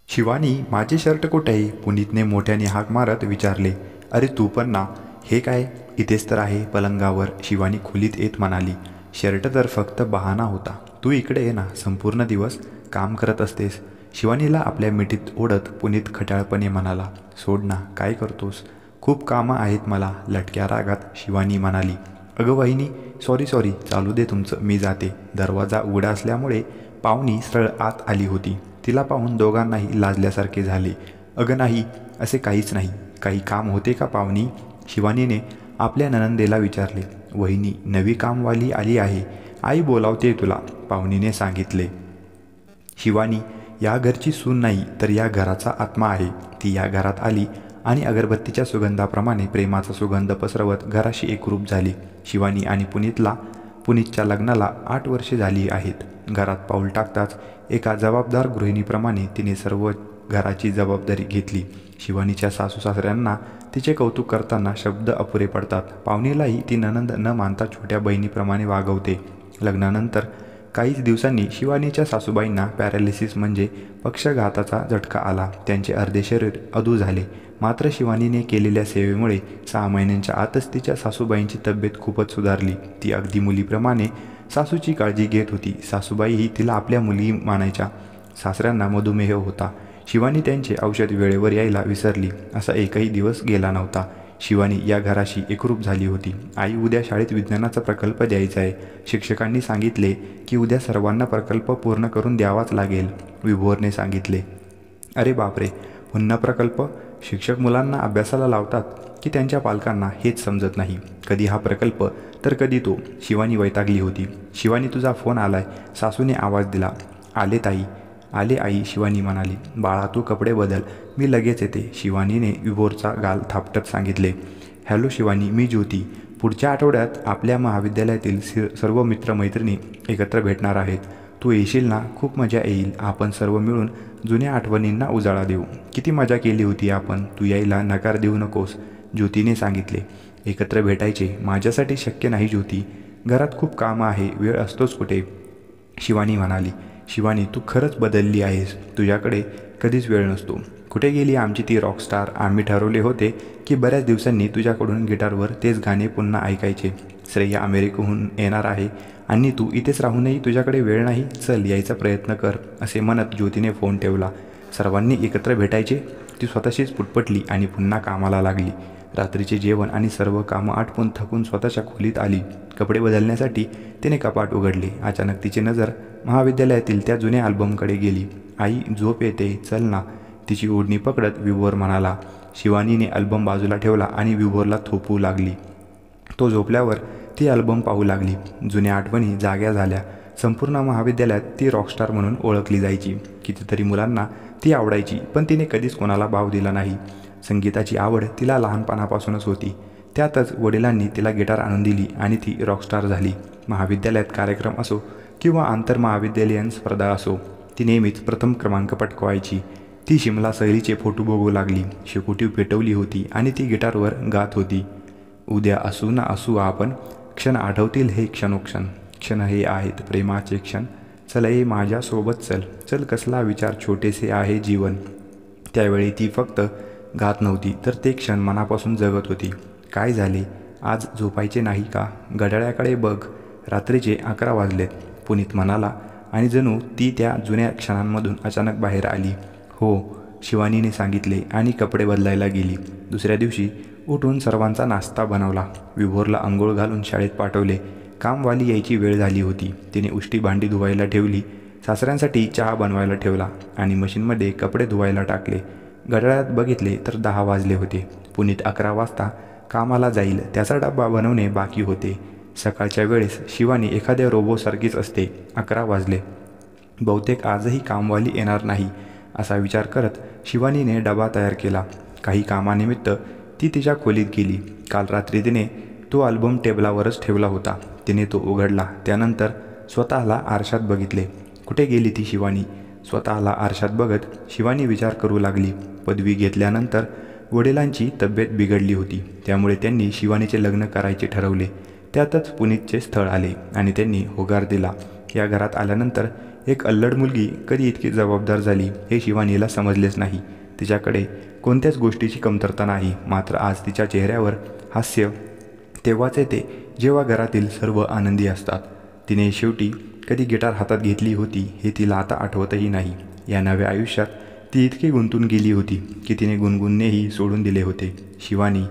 शिवानी, माझे शर्ट कुठे आहे? पुनीतने मोठ्याने हाक मारत विचारले. अरे तू पण ना. हे काय? इथेच तर आहे पलंगावर, शिवानी खोलीत येत म्हणाली. शर्ट तर फक्त बहाणा होता. तू इकडे ये ना. संपूर्ण दिवस काम करत असतेस. शिवानीला आपल्या मिठीत ओढत पुनीत खट्याळपणे म्हणाला. सोड ना, काय करतोस? खूप कामं आहेत मला, लटक्या रागात शिवानी म्हणाली. अगं वहिनी, सॉरी सॉरी, चालू दे तुमचं, मी जाते. दरवाजा उघडा असल्यामुळे पाहुणी सरळ आत आली होती. तिला पाहून दोघांनाही लाजल्यासारखे झाले. अगं नाही, असे काहीच नाही. काही काम होते का पाहुणी? शिवानीने आपल्या नणंदेला विचारले. वहिनी, नवी कामवाली आली आहे, आई बोलावते तुला, पाहुणीने सांगितले. शिवानी या घरची सून नाही तर या घराचा आत्मा आहे. ती या घरात आली आणि अगरबत्तीच्या सुगंधाप्रमाणे प्रेमाचा सुगंध पसरवत घराशी एकरूप झाली. शिवानी आणि पुनीतच्या लग्नाला 8 वर्षे झाली आहेत. घरात पाऊल टाकताच एका जबाबदार गृहिणीप्रमाणे तिने सर्व घराची जबाबदारी घेतली. शिवानीच्या सासू सासऱ्यांना तिचे कौतुक करताना शब्द अपुरे पडतात. पाहुणीलाही ती नणंद न मानता छोट्या बहिणीप्रमाणे वागवते. लग्नानंतर काहीच दिवसांनी शिवानीच्या सासूबाईंना पॅरालिसिस म्हणजे पक्षाघाताचा झटका आला. त्यांचे अर्धे शरीर अधू झाले. मात्र शिवानीने केलेल्या सेवेमुळे 6 महिन्यांच्या आतच तिच्या सासूबाईंची तब्येत खूपच सुधारली. ती अगदी मुलीप्रमाणे सासूची काळजी घेत होती. सासूबाईही तिला आपल्या मुली मानायच्या. सासऱ्यांना मधुमेह होता. शिवानी त्यांचे औषध वेळेवर यायला विसरली. असा एकही दिवस गेला नव्हता. शिवानी या घराशी एकरूप झाली होती. आई, उद्या शाळेत विज्ञानाचा प्रकल्प द्यायचा आहे. शिक्षकांनी सांगितले की उद्या सर्वांना प्रकल्प पूर्ण करून द्यावाच लागेल, विभोरने सांगितले. अरे बापरे, पुन्हा प्रकल्प? शिक्षक मुलांना अभ्यासाला लावतात की त्यांच्या पालकांना हेच समजत नाही. कधी हा प्रकल्प तर कधी तो. शिवानी वैतागली होती. शिवानी, तुझा फोन आलाय, सासूने आवाज दिला. आले ताई. आले आई, शिवानी म्हणाली. बाळा, तू कपडे बदल, मी लगेच येते, शिवानीने विभोरचा गाल थापटत सांगितले. हॅलो शिवानी, मी ज्योती. पुढच्या आठवड्यात आपल्या महाविद्यालयातील सर्व मित्रमैत्रिणी एकत्र भेटणार आहेत. तू येशील ना? खूप मजा येईल. आपण सर्व मिळून जुन्या आठवणींना उजाळा देऊ. किती मजा केली होती आपण. तू यायला नकार देऊ नकोस, ज्योतीने सांगितले. एकत्र भेटायचे माझ्यासाठी शक्य नाही ज्योती. घरात खूप कामं आहे, वेळ असतोच कुठे, शिवानी म्हणाली. शिवानी, तू खरंच बदलली आहेस. तुझ्याकडे कधीच वेळ नसतो. कुठे गेली आमची ती रॉकस्टार? आम्ही ठरवले होते की बऱ्याच दिवसांनी तुझ्याकडून गिटारवर तेच गाणे पुन्हा ऐकायचे. श्रेया अमेरिकेहून येणार आहे आणि तू इथेच राहूनही तुझ्याकडे वेळ नाही. चल, यायचा प्रयत्न कर, असे म्हणत ज्योतीने फोन ठेवला. सर्वांनी एकत्र भेटायचे, ती स्वतःशीच पुटपटली आणि पुन्हा कामाला लागली. रात्रीचे जेवण आणि सर्व कामं आटपून थकून स्वतःच्या खोलीत आली. कपडे बदलण्यासाठी तिने कपाट उघडले. अचानक तिची नजर महाविद्यालयातील त्या जुन्या अल्बमकडे गेली. आई, झोप येते, चल ना, तिची ओढणी पकडत विभोर म्हणाला. शिवानीने अल्बम बाजूला ठेवला आणि विभोरला थोपवू लागली. तो झोपल्यावर ती अल्बम पाहू लागली. जुन्या आठवणी जाग्या झाल्या. संपूर्ण महाविद्यालयात ती रॉकस्टार म्हणून ओळखली जायची. कितीतरी मुलांना ती आवडायची, पण तिने कधीच कोणाला भाव दिला नाही. संगीताची आवड तिला लहानपणापासूनच होती. त्यातच वडिलांनी तिला गिटार आणून दिली आणि ती रॉकस्टार झाली. महाविद्यालयात कार्यक्रम असो किंवा आंतरमहाविद्यालयीन स्पर्धा असो, ती नेहमीच प्रथम क्रमांक पटकवायची. ती शिमला सहलीचे फोटो बघू लागली. शेकोटी पेटवली होती आणि ती गिटारवर गात होती. उद्या असू ना असू आपण, क्षण आठवतील हे क्षणोक्षण. क्षण हे आहेत प्रेमाचे क्षण. चल ये माझ्यासोबत चल. चल, कसला विचार, छोटेसे आहे जीवन. त्यावेळी ती फक्त गात नव्हती तर ते क्षण मनापासून जगत होती. काय झाले, आज झोपायचे नाही का? घड्याळाकडे बघ, रात्रीचे 11 वाजलेत, पुनीत म्हणाला आणि जणू ती त्या जुन्या क्षणांमधून अचानक बाहेर आली. हो, शिवानीने सांगितले आणि कपडे बदलायला गेली. दुसऱ्या दिवशी उठून सर्वांचा नाश्ता बनवला. विभोरला अंघोळ घालून शाळेत पाठवले. कामवाली यायची वेळ झाली होती. तिने उष्टी भांडी धुवायला ठेवली. सासऱ्यांसाठी चहा बनवायला ठेवला आणि मशीनमध्ये कपडे धुवायला टाकले. घड्याळात बघितले तर 10 वाजले होते. पुनीत 11 वाजता कामाला जाईल, त्याचा डब्बा बनवणे बाकी होते. सकाळच्या वेळेस शिवानी एखाद्या रोबोसारखीच असते. 11 वाजले. बहुतेक आजही कामवाली येणार नाही असा विचार करत शिवानीने डबा तयार केला. काही कामानिमित्त ती तिच्या खोलीत गेली. काल रात्री तिने तो अल्बम टेबलावरच ठेवला होता. तिने तो उघडला. त्यानंतर स्वतःला आरशात बघितले. कुठे गेली ती शिवानी? स्वतःला आरशात बघत शिवानी विचार करू लागली. पदवी घेतल्यानंतर वडिलांची तब्येत बिघडली होती. त्यामुळे त्यांनी शिवानीचे लग्न करायचे ठरवले. त्यातच पुनीतचे स्थळ आले आणि त्यांनी होकार दिला. या घरात आल्यानंतर एक अल्लड मुलगी कधी इतकी जबाबदार झाली हे शिवानीला समजलेच नाही. तिच्याकडे कोणत्याच गोष्टीची कमतरता नाही, मात्र आज तिच्या चेहऱ्यावर हास्य तेव्हाच येते जेव्हा घरातील सर्व आनंदी असतात. तिने शेवटी कधी गिटार हातात घेतली होती हे तिला आता आठवतही नाही. या नव्या आयुष्यात ती इतकी गुंतून गेली होती की तिने गुणगुणणेही सोडून दिले होते. शिवानी,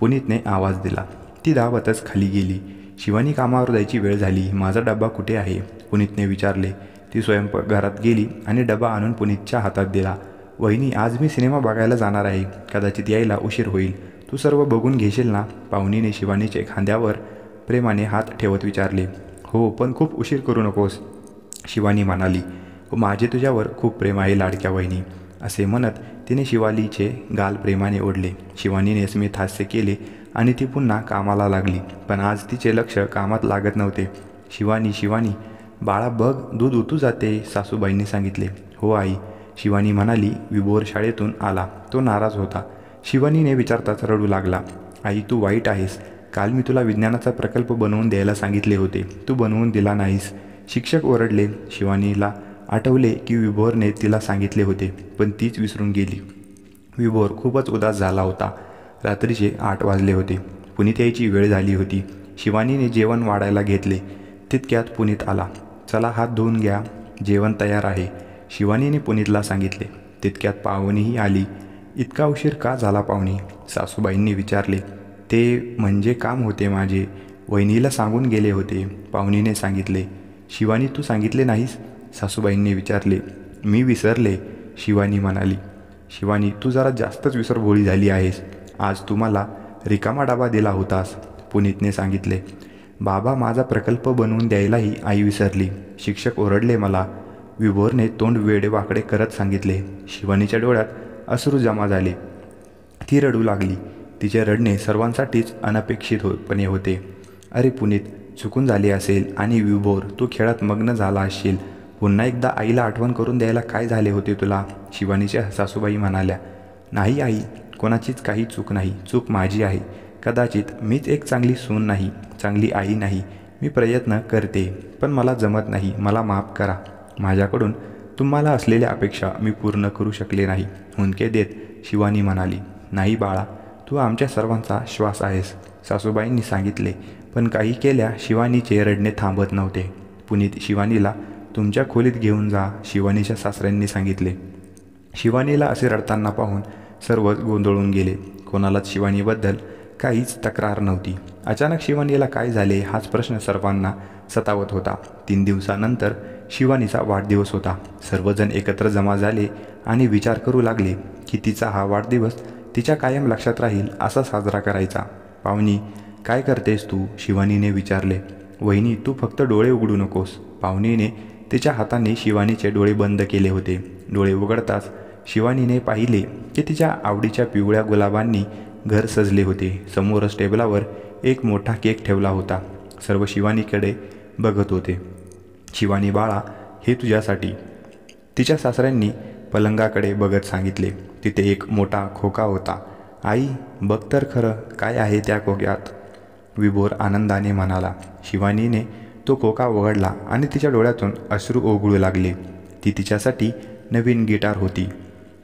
पुनीतने आवाज दिला. ती धावतच खाली गेली. शिवानी, कामावर जायची वेळ झाली, माझा डबा कुठे आहे? पुनीतने विचारले. ती स्वयंपाकघरात गेली आणि डबा आणून पुनीतच्या हातात दिला. वहिनी, आज मी सिनेमा बघायला जाणार आहे, कदाचित यायला उशीर होईल, तू सर्व बघून घेशील ना? पाहुणीने शिवानीचे खांद्यावर प्रेमाने हात ठेवत विचारले. हो, पण खूप उशीर करू नकोस, शिवानी म्हणाली. माझे तुझ्यावर खूप प्रेम आहे लाडक्या वहिनी, असे म्हणत तिने शिवानीचे गाल प्रेमाने ओढले. शिवानीने स्मित हास्य केले आणि ती पुन्हा कामाला लागली. पण आज तिचे लक्ष कामात लागत नव्हते. शिवानी, बाळा बघ, दूध उतू जाते, सासूबाईंनी सांगितले. हो आई, शिवानी म्हणाली. विभोर शाळेतून आला. तो नाराज होता. शिवानीने विचारताच रडू लागला. आई, तू वाईट आहेस. काल मी तुला विज्ञानाचा प्रकल्प बनवून द्यायला सांगितले होते, तू बनवून दिला नाहीस. शिक्षक ओरडले. शिवानीला आठवले की विभोरने तिला सांगितले होते, पण तीच विसरून गेली. विभोर खूपच उदास झाला होता. रात्रीचे 8 वाजले होते. पुनीत यायची वेळ झाली होती. शिवानीने जेवण वाढायला घेतले. तितक्यात पुनीत आला. चला, हात धुवून घ्या, जेवण तयार आहे, शिवानीने पुनीतला सांगितले. तितक्यात पाहुणीही आली. इतका उशीर का झाला पाहुणी? सासूबाईंनी विचारले. ते म्हणजे काम होते माझे, वहिनीला सांगून गेले होते, पाहुणीने सांगितले. शिवानी, तू सांगितले नाहीस? सासूबाईंनी विचारले. मी विसरले, शिवानी म्हणाली. शिवानी, तू जरा जास्तच विसरभोळी झाली आहेस. आज तुम्हाला रिकामा डबा दिला होतास, पुनीतने सांगितले. बाबा, माझा प्रकल्प बनवून द्यायलाही आई विसरली. शिक्षक ओरडले मला, विभोरने तोंड वेडेवाकडे करत सांगितले. शिवानीच्या डोळ्यात अश्रू जमा झाले. ती रडू लागली. तिचे रडणे सर्वांसाठीच अनपेक्षितपणे होते. अरे पुनीत, चुकून झाले असेल. आणि विभोर, तू खेळात मग्न झाला असशील. पुन्हा एकदा आईला आठवण करून द्यायला काय झाले होते तुला? शिवानीच्या सासूबाई म्हणाल्या. नाही आई, कोणाचीच काही चूक नाही, चूक माझी आहे. कदाचित मीच एक चांगली सून नाही, चांगली आई नाही. मी प्रयत्न करते, पण मला जमत नाही, मला माफ करा. माझ्याकडून तुम्हाला असलेल्या अपेक्षा मी पूर्ण करू शकले नाही, हुंदके देत शिवानी म्हणाली. नाही बाळा, तू आमच्या सर्वांचा श्वास आहेस, सासूबाईंनी सांगितले. पण काही केल्या शिवानीचे रडणे थांबत नव्हते. पुनीत, शिवानीला तुमच्या खोलीत घेऊन जा, शिवानीच्या सासऱ्यांनी सांगितले. शिवानीला असे रडताना पाहून सर्वच गोंधळून गेले. कोणालाच शिवानीबद्दल काहीच तक्रार नव्हती. अचानक शिवानीला काय झाले हाच प्रश्न सर्वांना सतावत होता. 3 दिवसानंतर शिवानीचा वाढदिवस होता. सर्वजण एकत्र जमा झाले आणि विचार करू लागले की तिचा हा वाढदिवस तिच्या कायम लक्षात राहील असा साजरा करायचा. पाहुणी, काय करतेस तू? शिवानीने विचारले. वहिनी, तू फक्त डोळे उघडू नकोस. पाहुणीने तिच्या हाताने शिवानीचे डोळे बंद केले होते. डोळे उघडताच शिवानीने पाहिले की तिच्या आवडीच्या पिवळ्या गुलाबांनी घर सजले होते. समोरच टेबलावर एक मोठा केक ठेवला होता. सर्व शिवानीकडे बघत होते. शिवानी बाळा, हे तुझ्यासाठी, तिच्या सासऱ्यांनी पलंगाकडे बघत सांगितले. तिथे एक मोठा खोका होता. आई, बघ तर खरं काय आहे त्या खोक्यात, विभोर आनंदाने म्हणाला. शिवानीने तो खोका उघडला आणि तिच्या डोळ्यातून अश्रू ओघळू लागले. ती तिच्यासाठी नवीन गिटार होती.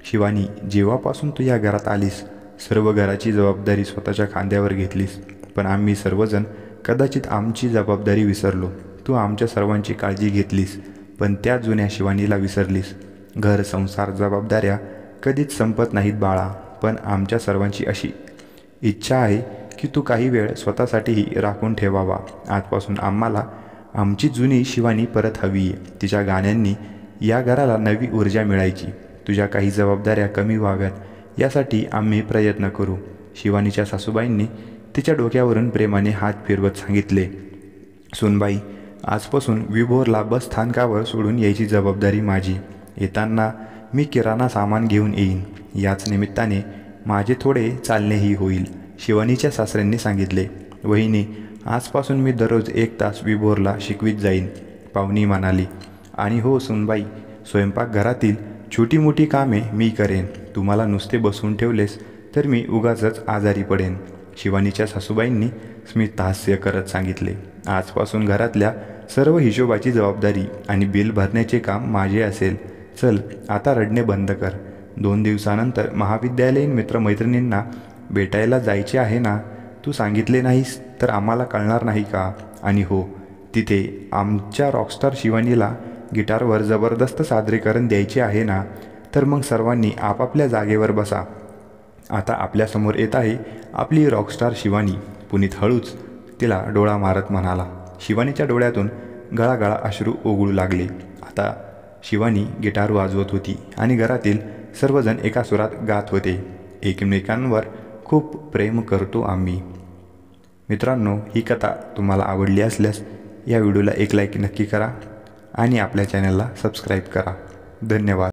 शिवानी, जेव्हापासून तू या घरात आलीस, सर्व घराची जबाबदारी स्वतःच्या खांद्यावर घेतलीस. पण आम्ही सर्वजण कदाचित आमची जबाबदारी विसरलो. तू आमच्या सर्वांची काळजी घेतलीस, पण त्या जुन्या शिवानीला विसरलीस. घर, संसार, जबाबदाऱ्या कधीच संपत नाहीत बाळा. पण आमच्या सर्वांची अशी इच्छा आहे की तू काही वेळ स्वतःसाठीही राखून ठेवावा. आजपासून आम्हाला आमची जुनी शिवानी परत हवी आहे. तिच्या गाण्यांनी या घराला नवी ऊर्जा मिळायची. तुझ्या काही जबाबदाऱ्या कमी व्हाव्यात यासाठी आम्ही प्रयत्न करू. शिवानीच्या सासूबाईंनी तिच्या डोक्यावरून प्रेमाने हात फिरवत सांगितले. सुनबाई, आजपासून विभोरला बस स्थानकावर सोडून यायची जबाबदारी माझी. येताना मी किराणा सामान घेऊन येईन. याच निमित्ताने माझे थोडे चालणेही होईल, शिवानीच्या सासऱ्यांनी सांगितले. वहिनी, आजपासून मी दररोज 1 तास विभोरला शिकवीत जाईन, पाहुणी म्हणाली. आणि हो सुनबाई, स्वयंपाकघरातील छोटी मोठी कामे मी करेन. तुम्हाला नुसते बसवून ठेवलेस तर मी उगाचच आजारी पडेन, शिवानीच्या सासूबाईंनी स्मित हास्य करत सांगितले. आजपासून घरातल्या सर्व हिशोबाची जबाबदारी आणि बिल भरण्याचे काम माझे असेल. चल आता रडणे बंद कर. 2 दिवसानंतर महाविद्यालयीन मित्रमैत्रिणींना भेटायला जायचे आहे ना. तू सांगितले नाहीस तर आम्हाला कळणार नाही का? आणि हो, तिथे आमच्या रॉकस्टार शिवानीला गिटारवर जबरदस्त सादरीकरण द्यायचे आहे ना. तर मग सर्वांनी आपापल्या जागेवर बसा. आता आपल्यासमोर येत आहे आपली रॉकस्टार शिवानी. पुनीत हळूच तिला डोळा मारत म्हणाला. शिवानीच्या डोळ्यातून गळागळा अश्रू ओघळू लागले. आता शिवानी गिटार वाजवत होती आणि घरातील सर्वजण एका सुरात गात होते, एकमेकांवर खूप प्रेम करतो आम्ही. मित्रांनो, ही कथा तुम्हाला आवडली असल्यास या व्हिडिओला एक लाईक नक्की करा आणि आपल्या चॅनलला सबस्क्राईब करा. धन्यवाद.